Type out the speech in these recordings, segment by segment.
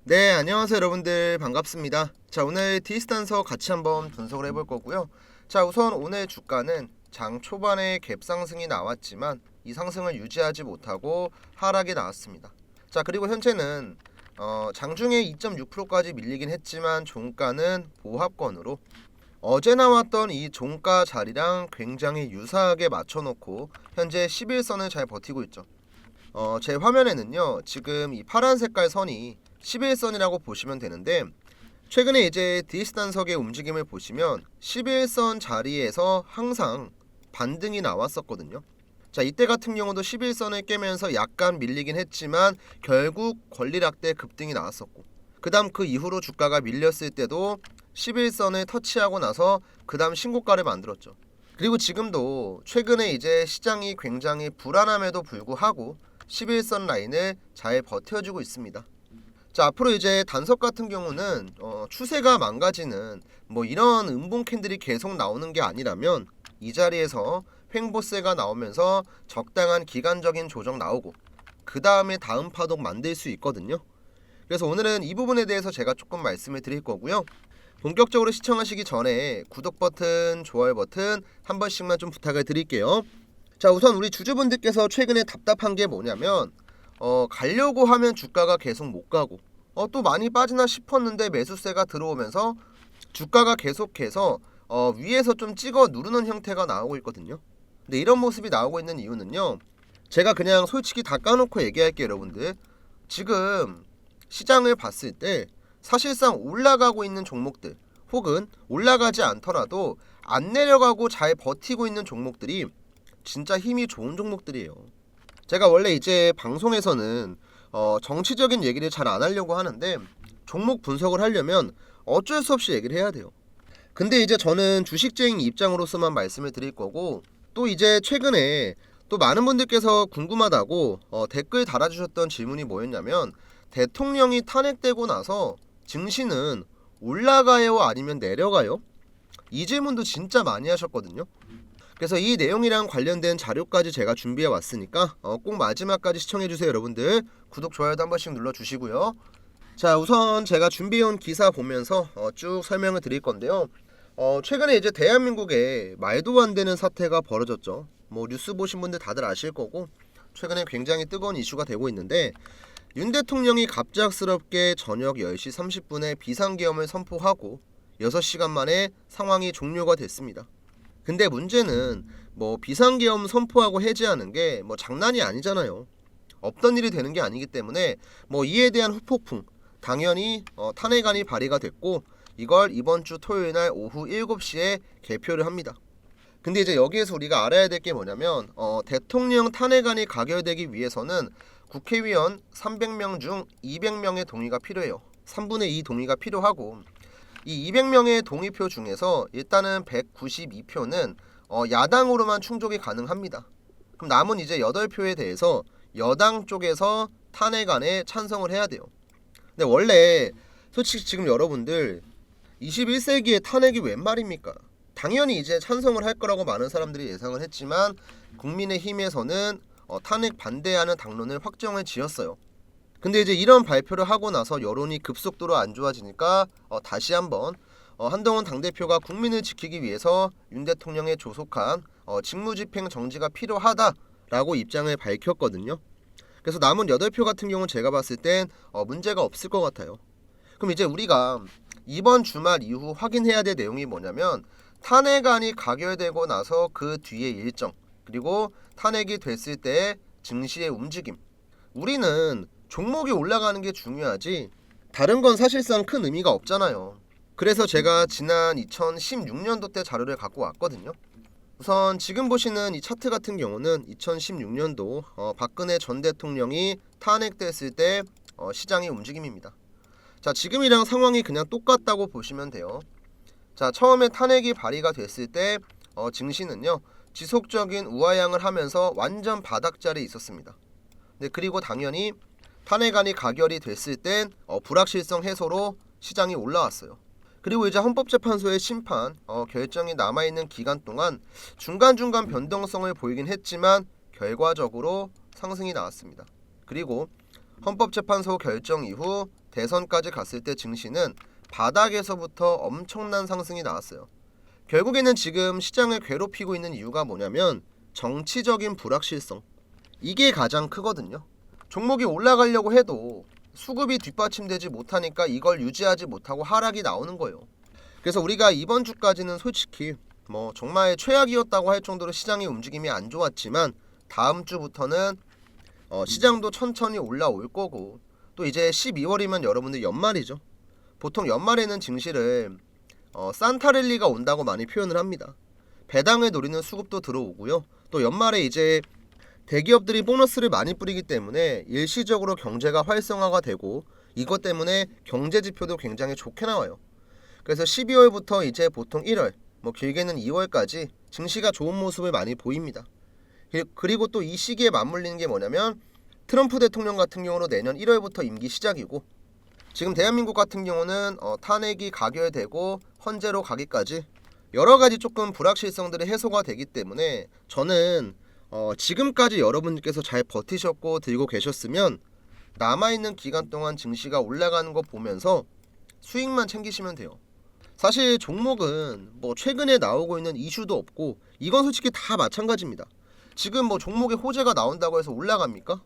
네, 안녕하세요 여러분들 반갑습니다. 자, 오늘 디스탄서 같이 한번 분석을 해볼 거고요. 자, 우선 오늘 주가는 장 초반에 갭 상승이 나왔지만 이 상승을 유지하지 못하고 하락이 나왔습니다. 자, 그리고 현재는 장중에 2.6%까지 밀리긴 했지만 종가는 보합권으로 어제 나왔던 이 종가 자리랑 굉장히 유사하게 맞춰놓고 현재 11선을 잘 버티고 있죠. 제 화면에는요, 지금 이 파란 색깔 선이 11선이라고 보시면 되는데, 최근에 이제 디스단석의 움직임을 보시면 11선 자리에서 항상 반등이 나왔었거든요. 자, 이때 같은 경우도 11선을 깨면서 약간 밀리긴 했지만 결국 권리락대 급등이 나왔었고, 그 다음 그 이후로 주가가 밀렸을 때도 11선을 터치하고 나서 그 다음 신고가를 만들었죠. 그리고 지금도 최근에 이제 시장이 굉장히 불안함에도 불구하고 11선 라인을 잘 버텨주고 있습니다. 자, 앞으로 이제 단석 같은 경우는 추세가 망가지는 뭐 이런 음봉 캔들이 계속 나오는 게 아니라면 이 자리에서 횡보세가 나오면서 적당한 기간적인 조정 나오고 그 다음에 다음 파동 만들 수 있거든요. 그래서 오늘은 이 부분에 대해서 제가 조금 말씀을 드릴 거고요. 본격적으로 시청하시기 전에 구독 버튼, 좋아요 버튼 한 번씩만 좀 부탁을 드릴게요. 자, 우선 우리 주주분들께서 최근에 답답한 게 뭐냐면 가려고 하면 주가가 계속 못 가고 또 많이 빠지나 싶었는데 매수세가 들어오면서 주가가 계속해서 위에서 좀 찍어 누르는 형태가 나오고 있거든요. 근데 이런 모습이 나오고 있는 이유는요, 제가 그냥 솔직히 다 까놓고 얘기할게요 여러분들. 지금 시장을 봤을 때 사실상 올라가고 있는 종목들 혹은 올라가지 않더라도 안 내려가고 잘 버티고 있는 종목들이 진짜 힘이 좋은 종목들이에요. 제가 원래 이제 방송에서는 정치적인 얘기를 잘 안 하려고 하는데 종목 분석을 하려면 어쩔 수 없이 얘기를 해야 돼요. 근데 이제 저는 주식쟁이 입장으로서만 말씀을 드릴 거고, 또 이제 최근에 또 많은 분들께서 궁금하다고 댓글 달아주셨던 질문이 뭐였냐면, 대통령이 탄핵되고 나서 증시는 올라가요 아니면 내려가요? 이 질문도 진짜 많이 하셨거든요. 그래서 이 내용이랑 관련된 자료까지 제가 준비해 왔으니까 꼭 마지막까지 시청해 주세요 여러분들. 구독 좋아요도 한 번씩 눌러 주시고요. 자, 우선 제가 준비해온 기사 보면서 쭉 설명을 드릴 건데요. 최근에 이제 대한민국에 말도 안 되는 사태가 벌어졌죠. 뭐 뉴스 보신 분들 다들 아실 거고, 최근에 굉장히 뜨거운 이슈가 되고 있는데, 윤 대통령이 갑작스럽게 저녁 10시 30분에 비상계엄을 선포하고 6시간 만에 상황이 종료가 됐습니다. 근데 문제는 뭐 비상계엄 선포하고 해제하는 게 뭐 장난이 아니잖아요. 없던 일이 되는 게 아니기 때문에 뭐 이에 대한 후폭풍, 당연히 탄핵안이 발의가 됐고 이걸 이번 주 토요일 날 오후 7시에 개표를 합니다. 근데 이제 여기에서 우리가 알아야 될 게 뭐냐면 대통령 탄핵안이 가결되기 위해서는 국회의원 300명 중 200명의 동의가 필요해요. 3분의 2 동의가 필요하고, 이 200명의 동의표 중에서 일단은 192표는 야당으로만 충족이 가능합니다. 그럼 남은 이제 8표에 대해서 여당 쪽에서 탄핵안에 찬성을 해야 돼요. 근데 원래 솔직히 지금 여러분들 21세기에 탄핵이 웬 말입니까? 당연히 이제 찬성을 할 거라고 많은 사람들이 예상을 했지만 국민의힘에서는 탄핵 반대하는 당론을 확정을 지었어요. 근데 이제 이런 발표를 하고 나서 여론이 급속도로 안 좋아지니까 다시 한번 한동훈 당대표가 국민을 지키기 위해서 윤 대통령의 조속한 직무집행 정지가 필요하다라고 입장을 밝혔거든요. 그래서 남은 8표 같은 경우는 제가 봤을 땐 문제가 없을 것 같아요. 그럼 이제 우리가 이번 주말 이후 확인해야 될 내용이 뭐냐면, 탄핵안이 가결되고 나서 그 뒤의 일정, 그리고 탄핵이 됐을 때 증시의 움직임. 우리는 종목이 올라가는 게 중요하지 다른 건 사실상 큰 의미가 없잖아요. 그래서 제가 지난 2016년도 때 자료를 갖고 왔거든요. 우선 지금 보시는 이 차트 같은 경우는 2016년도 박근혜 전 대통령이 탄핵됐을 때 시장의 움직임입니다. 자, 지금이랑 상황이 그냥 똑같다고 보시면 돼요. 자, 처음에 탄핵이 발의가 됐을 때 증시는요 지속적인 우하향을 하면서 완전 바닥자리에 있었습니다. 네, 그리고 당연히 탄핵안이 가결이 됐을 땐 불확실성 해소로 시장이 올라왔어요. 그리고 이제 헌법재판소의 심판 결정이 남아있는 기간 동안 중간중간 변동성을 보이긴 했지만 결과적으로 상승이 나왔습니다. 그리고 헌법재판소 결정 이후 대선까지 갔을 때 증시는 바닥에서부터 엄청난 상승이 나왔어요. 결국에는 지금 시장을 괴롭히고 있는 이유가 뭐냐면 정치적인 불확실성. 이게 가장 크거든요. 종목이 올라가려고 해도 수급이 뒷받침되지 못하니까 이걸 유지하지 못하고 하락이 나오는 거예요. 그래서 우리가 이번 주까지는 솔직히 정말 최악이었다고 할 정도로 시장의 움직임이 안 좋았지만 다음 주부터는 시장도 천천히 올라올 거고, 또 이제 12월이면 여러분들 연말이죠. 보통 연말에는 증시를 산타랠리가 온다고 많이 표현을 합니다. 배당을 노리는 수급도 들어오고요. 또 연말에 이제 대기업들이 보너스를 많이 뿌리기 때문에 일시적으로 경제가 활성화가 되고, 이것 때문에 경제 지표도 굉장히 좋게 나와요. 그래서 12월부터 이제 보통 1월, 길게는 2월까지 증시가 좋은 모습을 많이 보입니다. 그리고 또 이 시기에 맞물리는 게 뭐냐면 트럼프 대통령 같은 경우는 내년 1월부터 임기 시작이고, 지금 대한민국 같은 경우는 탄핵이 가결되고 헌재로 가기까지 여러 가지 조금 불확실성들이 해소가 되기 때문에 저는 지금까지 여러분들께서 잘 버티셨고 들고 계셨으면 남아있는 기간 동안 증시가 올라가는 거 보면서 수익만 챙기시면 돼요. 사실 종목은 최근에 나오고 있는 이슈도 없고, 이건 솔직히 다 마찬가지입니다. 지금 종목에 호재가 나온다고 해서 올라갑니까?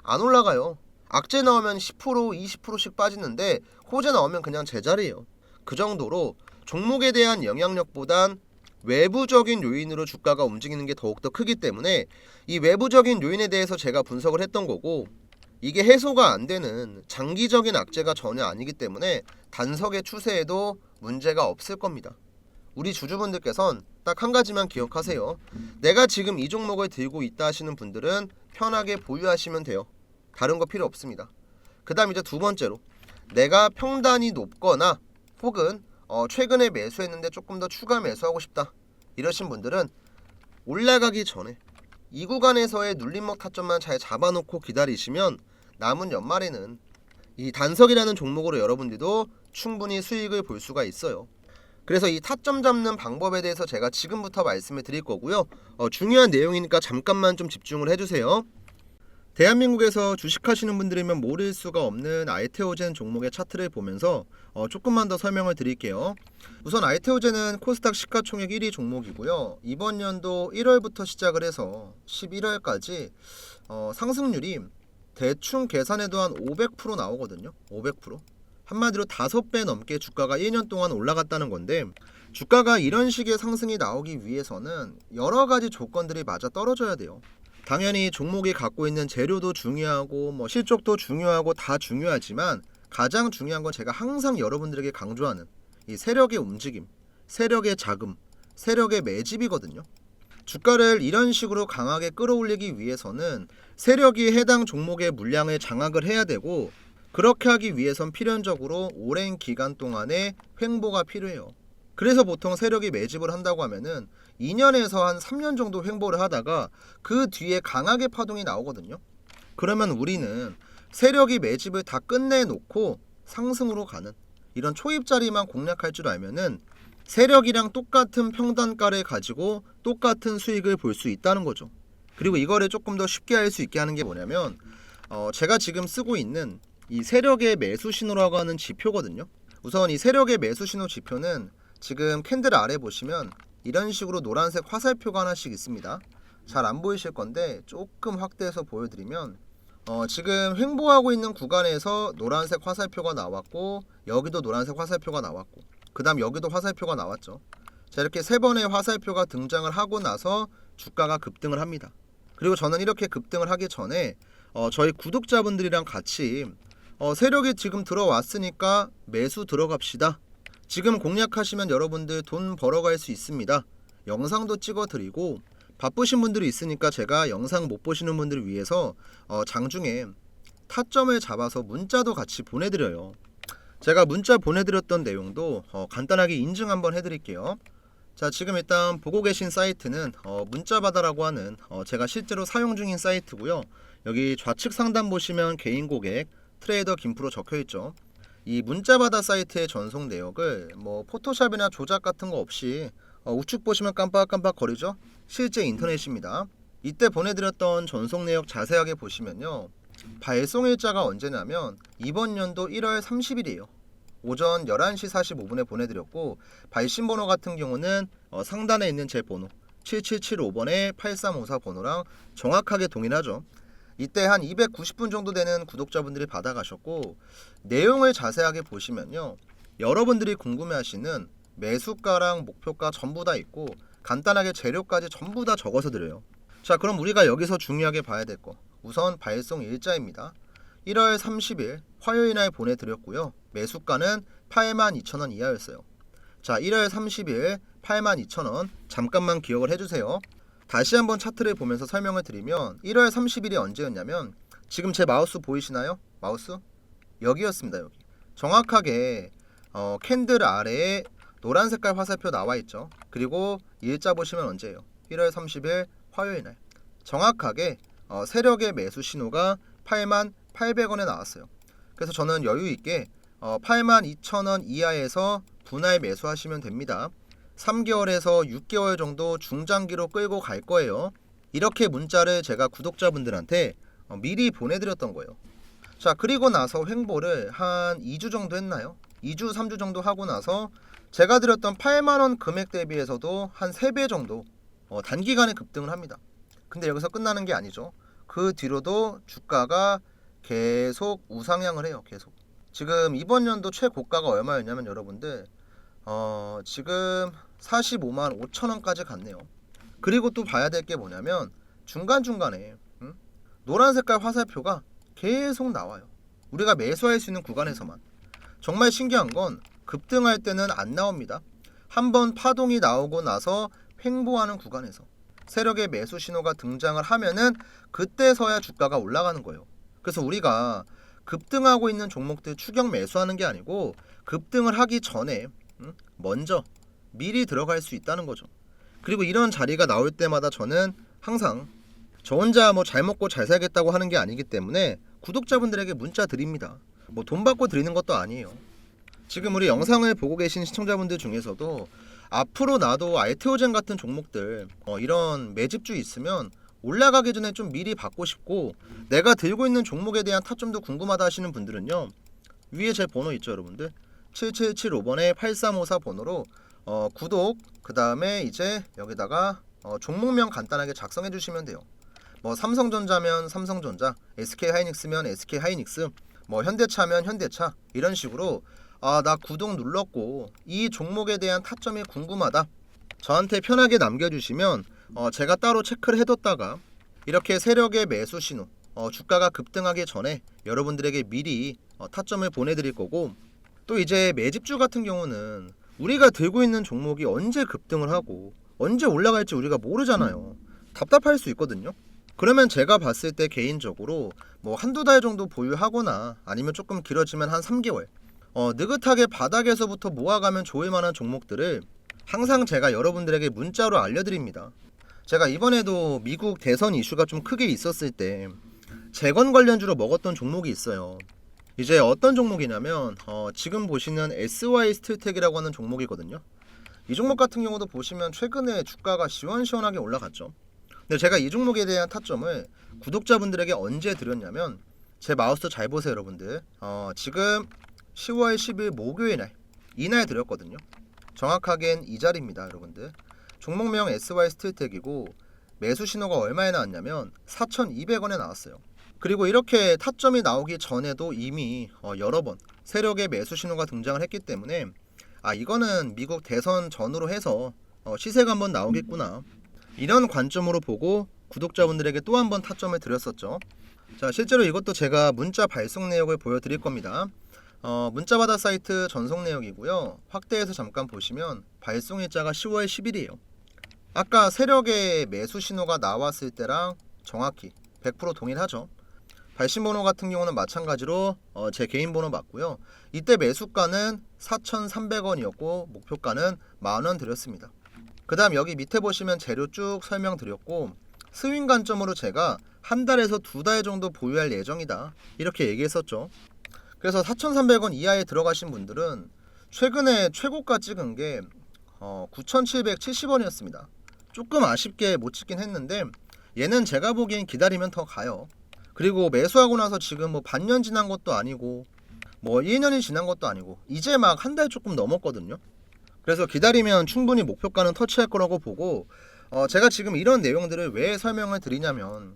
안 올라가요. 악재 나오면 10% 20%씩 빠지는데 호재 나오면 그냥 제자리예요. 그 정도로 종목에 대한 영향력보단 외부적인 요인으로 주가가 움직이는 게 더욱더 크기 때문에 이 외부적인 요인에 대해서 제가 분석을 했던 거고, 이게 해소가 안 되는 장기적인 악재가 전혀 아니기 때문에 단석의 추세에도 문제가 없을 겁니다. 우리 주주분들께선 딱 한 가지만 기억하세요. 내가 지금 이 종목을 들고 있다 하시는 분들은 편하게 보유하시면 돼요. 다른 거 필요 없습니다. 그 다음 이제 두 번째로, 내가 평단이 높거나 혹은 최근에 매수했는데 조금 더 추가 매수하고 싶다 이러신 분들은 올라가기 전에 이 구간에서의 눌림목 타점만 잘 잡아놓고 기다리시면 남은 연말에는 이 단석이라는 종목으로 여러분들도 충분히 수익을 볼 수가 있어요. 그래서 이 타점 잡는 방법에 대해서 제가 지금부터 말씀을 드릴 거고요. 중요한 내용이니까 잠깐만 좀 집중을 해주세요. 대한민국에서 주식하시는 분들이면 모를 수가 없는 아이테오젠 종목의 차트를 보면서 조금만 더 설명을 드릴게요. 우선 아이테오젠은 코스닥 시가총액 1위 종목이고요. 이번 연도 1월부터 시작을 해서 11월까지 상승률이 대충 계산해도 한 500% 나오거든요. 500%. 한마디로 5배 넘게 주가가 1년 동안 올라갔다는 건데, 주가가 이런 식의 상승이 나오기 위해서는 여러 가지 조건들이 맞아 떨어져야 돼요. 당연히 종목이 갖고 있는 재료도 중요하고 실적도 중요하고 다 중요하지만 가장 중요한 건 제가 항상 여러분들에게 강조하는 이 세력의 움직임, 세력의 자금, 세력의 매집이거든요. 주가를 이런 식으로 강하게 끌어올리기 위해서는 세력이 해당 종목의 물량을 장악을 해야 되고, 그렇게 하기 위해선 필연적으로 오랜 기간 동안의 횡보가 필요해요. 그래서 보통 세력이 매집을 한다고 하면은 2년에서 한 3년 정도 횡보를 하다가 그 뒤에 강하게 파동이 나오거든요. 그러면 우리는 세력이 매집을 다 끝내놓고 상승으로 가는 이런 초입자리만 공략할 줄 알면은 세력이랑 똑같은 평단가를 가지고 똑같은 수익을 볼 수 있다는 거죠. 그리고 이거를 조금 더 쉽게 할 수 있게 하는 게 뭐냐면 제가 지금 쓰고 있는 이 세력의 매수 신호라고 하는 지표거든요. 우선 이 세력의 매수 신호 지표는 지금 캔들 아래 보시면 이런 식으로 노란색 화살표가 하나씩 있습니다. 잘 안 보이실 건데 조금 확대해서 보여드리면 지금 횡보하고 있는 구간에서 노란색 화살표가 나왔고, 여기도 노란색 화살표가 나왔고, 그 다음 여기도 화살표가 나왔죠. 자, 이렇게 세 번의 화살표가 등장을 하고 나서 주가가 급등을 합니다. 그리고 저는 이렇게 급등을 하기 전에 저희 구독자분들이랑 같이 세력이 지금 들어왔으니까 매수 들어갑시다. 지금 공략하시면 여러분들 돈 벌어갈 수 있습니다. 영상도 찍어드리고, 바쁘신 분들이 있으니까 제가 영상 못 보시는 분들을 위해서 장중에 타점을 잡아서 문자도 같이 보내드려요. 제가 문자 보내드렸던 내용도 간단하게 인증 한번 해드릴게요. 자, 지금 일단 보고 계신 사이트는 문자바다라고 하는 제가 실제로 사용 중인 사이트고요. 여기 좌측 상단 보시면 개인 고객 트레이더 김프로 적혀있죠. 이 문자바다 사이트의 전송 내역을 포토샵이나 조작 같은 거 없이 우측 보시면 깜빡깜빡 거리죠. 실제 인터넷입니다. 이때 보내드렸던 전송 내역 자세하게 보시면요, 발송일자가 언제냐면 이번 연도 1월 30일이에요. 오전 11시 45분에 보내드렸고 발신번호 같은 경우는 상단에 있는 제 번호 7775번에 8354 번호랑 정확하게 동일하죠. 이때 한 290분 정도 되는 구독자분들이 받아가셨고 내용을 자세하게 보시면요. 여러분들이 궁금해하시는 매수가랑 목표가 전부 다 있고 간단하게 재료까지 전부 다 적어서 드려요. 자, 그럼 우리가 여기서 중요하게 봐야 될 거 우선 발송 일자입니다. 1월 30일 화요일 날 보내드렸고요. 매수가는 82,000원 이하였어요. 자, 1월 30일 82,000원 잠깐만 기억을 해주세요. 다시 한번 차트를 보면서 설명을 드리면 1월 30일이 언제였냐면 지금 제 마우스 보이시나요? 마우스? 여기였습니다. 여기 정확하게 캔들 아래에 노란 색깔 화살표 나와 있죠. 그리고 일자 보시면 언제예요? 1월 30일 화요일 날 정확하게 세력의 매수 신호가 88,000원에 나왔어요. 그래서 저는 여유 있게 82,000원 이하에서 분할 매수하시면 됩니다. 3개월에서 6개월 정도 중장기로 끌고 갈 거예요. 이렇게 문자를 제가 구독자분들한테 미리 보내드렸던 거예요. 자, 그리고 나서 횡보를 한 2주 정도 했나요? 2주 3주 정도 하고 나서 제가 드렸던 8만원 금액 대비해서도 한 3배 정도 단기간에 급등을 합니다. 근데 여기서 끝나는 게 아니죠. 그 뒤로도 주가가 계속 우상향을 해요. 계속. 지금 이번 연도 최고가가 얼마였냐면 여러분들 지금 45만 5천원까지 갔네요. 그리고 또 봐야 될 게 뭐냐면 중간중간에 노란 색깔 화살표가 계속 나와요. 우리가 매수할 수 있는 구간에서만. 정말 신기한 건 급등할 때는 안 나옵니다. 한번 파동이 나오고 나서 횡보하는 구간에서 세력의 매수 신호가 등장을 하면은 그때서야 주가가 올라가는 거예요. 그래서 우리가 급등하고 있는 종목들 추격 매수하는 게 아니고 급등을 하기 전에 먼저 미리 들어갈 수 있다는 거죠. 그리고 이런 자리가 나올 때마다 저는 항상 저 혼자 잘 먹고 잘 살겠다고 하는 게 아니기 때문에 구독자분들에게 문자 드립니다. 돈 받고 드리는 것도 아니에요. 지금 우리 영상을 보고 계신 시청자분들 중에서도 앞으로 나도 알테오젠 같은 종목들 이런 매집주 있으면 올라가기 전에 좀 미리 받고 싶고 내가 들고 있는 종목에 대한 타점도 궁금하다 하시는 분들은요. 위에 제 번호 있죠 여러분들 7775번에 8354 번호로 구독 그 다음에 이제 여기다가 종목명 간단하게 작성해 주시면 돼요. 삼성전자면 삼성전자, SK하이닉스면 SK하이닉스, 현대차면 현대차 이런 식으로 나 구독 눌렀고 이 종목에 대한 타점이 궁금하다 저한테 편하게 남겨주시면 제가 따로 체크를 해뒀다가 이렇게 세력의 매수 신호 주가가 급등하기 전에 여러분들에게 미리 타점을 보내드릴 거고 또 이제 매집주 같은 경우는 우리가 들고 있는 종목이 언제 급등을 하고 언제 올라갈지 우리가 모르잖아요. 답답할 수 있거든요. 그러면 제가 봤을 때 개인적으로 한두 달 정도 보유하거나 아니면 조금 길어지면 한 3개월 느긋하게 바닥에서부터 모아가면 좋을 만한 종목들을 항상 제가 여러분들에게 문자로 알려드립니다. 제가 이번에도 미국 대선 이슈가 좀 크게 있었을 때 재건 관련주로 먹었던 종목이 있어요. 이제 어떤 종목이냐면 지금 보시는 SY 스틸텍이라고 하는 종목이거든요. 이 종목 같은 경우도 보시면 최근에 주가가 시원시원하게 올라갔죠. 근데 제가 이 종목에 대한 타점을 구독자분들에게 언제 드렸냐면 제 마우스 잘 보세요 여러분들. 지금 10월 10일 목요일 날 이날 드렸거든요. 정확하게는 이 자리입니다 여러분들. 종목명 SY 스틸텍이고 매수 신호가 얼마에 나왔냐면 4,200원에 나왔어요. 그리고 이렇게 타점이 나오기 전에도 이미 여러 번 세력의 매수 신호가 등장을 했기 때문에 이거는 미국 대선 전후로 해서 시세가 한번 나오겠구나 이런 관점으로 보고 구독자분들에게 또 한 번 타점을 드렸었죠. 자, 실제로 이것도 제가 문자 발송 내역을 보여드릴 겁니다. 문자받아 사이트 전송 내역이고요. 확대해서 잠깐 보시면 발송 일자가 10월 10일이에요. 아까 세력의 매수 신호가 나왔을 때랑 정확히 100% 동일하죠. 발신번호 같은 경우는 마찬가지로 제 개인 번호 맞고요. 이때 매수가는 4,300원이었고 목표가는 만원 드렸습니다. 그 다음 여기 밑에 보시면 재료 쭉 설명드렸고 스윙 관점으로 제가 한 달에서 두 달 정도 보유할 예정이다 이렇게 얘기했었죠. 그래서 4,300원 이하에 들어가신 분들은 최근에 최고가 찍은 게 9,770원이었습니다. 조금 아쉽게 못 찍긴 했는데 얘는 제가 보기엔 기다리면 더 가요. 그리고 매수하고 나서 지금 뭐 반년 지난 것도 아니고 뭐 1년이 지난 것도 아니고 이제 막 한 달 조금 넘었거든요. 그래서 기다리면 충분히 목표가는 터치할 거라고 보고 제가 지금 이런 내용들을 왜 설명을 드리냐면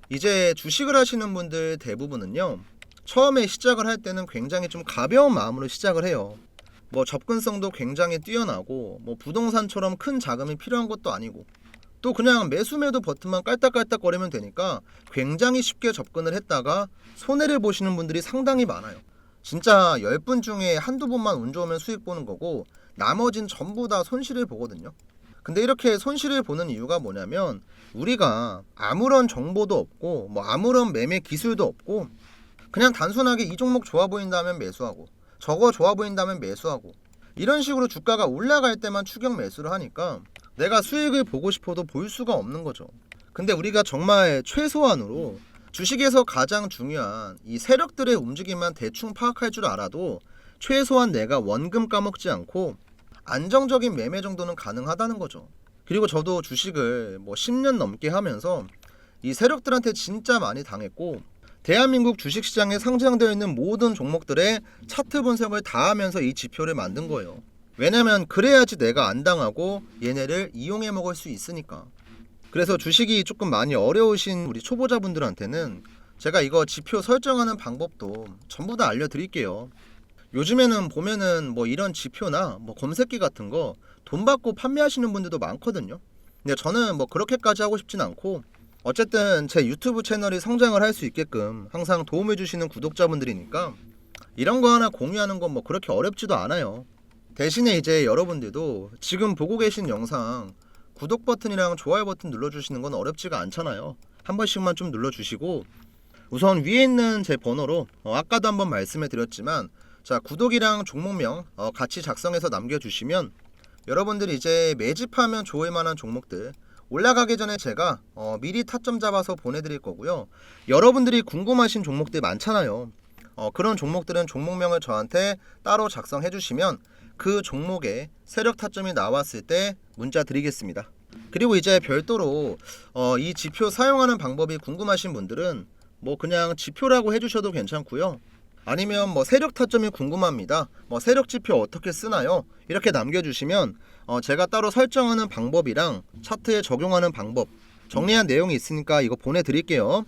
이제 주식을 하시는 분들 대부분은요, 처음에 시작을 할 때는 굉장히 좀 가벼운 마음으로 시작을 해요. 뭐 접근성도 굉장히 뛰어나고 뭐 부동산처럼 큰 자금이 필요한 것도 아니고 또 그냥 매수매도 버튼만 깔딱깔딱거리면 되니까 굉장히 쉽게 접근을 했다가 손해를 보시는 분들이 상당히 많아요. 진짜 10분 중에 한두 분만 운 좋으면 수익 보는 거고 나머진 전부 다 손실을 보거든요. 근데 이렇게 손실을 보는 이유가 뭐냐면 우리가 아무런 정보도 없고 뭐 아무런 매매 기술도 없고 그냥 단순하게 이 종목 좋아 보인다면 매수하고 저거 좋아 보인다면 매수하고 이런 식으로 주가가 올라갈 때만 추격 매수를 하니까 내가 수익을 보고 싶어도 볼 수가 없는 거죠. 근데 우리가 정말 최소한으로 주식에서 가장 중요한 이 세력들의 움직임만 대충 파악할 줄 알아도 최소한 내가 원금 까먹지 않고 안정적인 매매 정도는 가능하다는 거죠. 그리고 저도 주식을 뭐 10년 넘게 하면서 이 세력들한테 진짜 많이 당했고 대한민국 주식시장에 상장되어 있는 모든 종목들의 차트 분석을 다 하면서 이 지표를 만든 거예요. 왜냐면 그래야지 내가 안 당하고 얘네를 이용해 먹을 수 있으니까. 그래서 주식이 조금 많이 어려우신 우리 초보자분들한테는 제가 이거 지표 설정하는 방법도 전부 다 알려드릴게요. 요즘에는 보면은 뭐 이런 지표나 뭐 검색기 같은 거 돈 받고 판매하시는 분들도 많거든요. 근데 저는 뭐 그렇게까지 하고 싶진 않고 어쨌든 제 유튜브 채널이 성장을 할 수 있게끔 항상 도움을 주시는 구독자분들이니까 이런 거 하나 공유하는 건 뭐 그렇게 어렵지도 않아요. 대신에 이제 여러분들도 지금 보고 계신 영상 구독 버튼이랑 좋아요 버튼 눌러주시는 건 어렵지가 않잖아요. 한 번씩만 좀 눌러주시고 우선 위에 있는 제 번호로 아까도 한번 말씀해 드렸지만 자 구독이랑 종목명 같이 작성해서 남겨주시면 여러분들이 이제 매집하면 좋을 만한 종목들 올라가기 전에 제가 미리 타점 잡아서 보내드릴 거고요. 여러분들이 궁금하신 종목들 많잖아요. 그런 종목들은 종목명을 저한테 따로 작성해 주시면 그 종목에 세력 타점이 나왔을 때 문자 드리겠습니다. 그리고 이제 별도로 이 지표 사용하는 방법이 궁금하신 분들은 뭐 그냥 지표라고 해주셔도 괜찮고요. 아니면 뭐 세력 타점이 궁금합니다. 뭐 세력 지표 어떻게 쓰나요? 이렇게 남겨주시면 제가 따로 설정하는 방법이랑 차트에 적용하는 방법 정리한 내용이 있으니까 이거 보내드릴게요.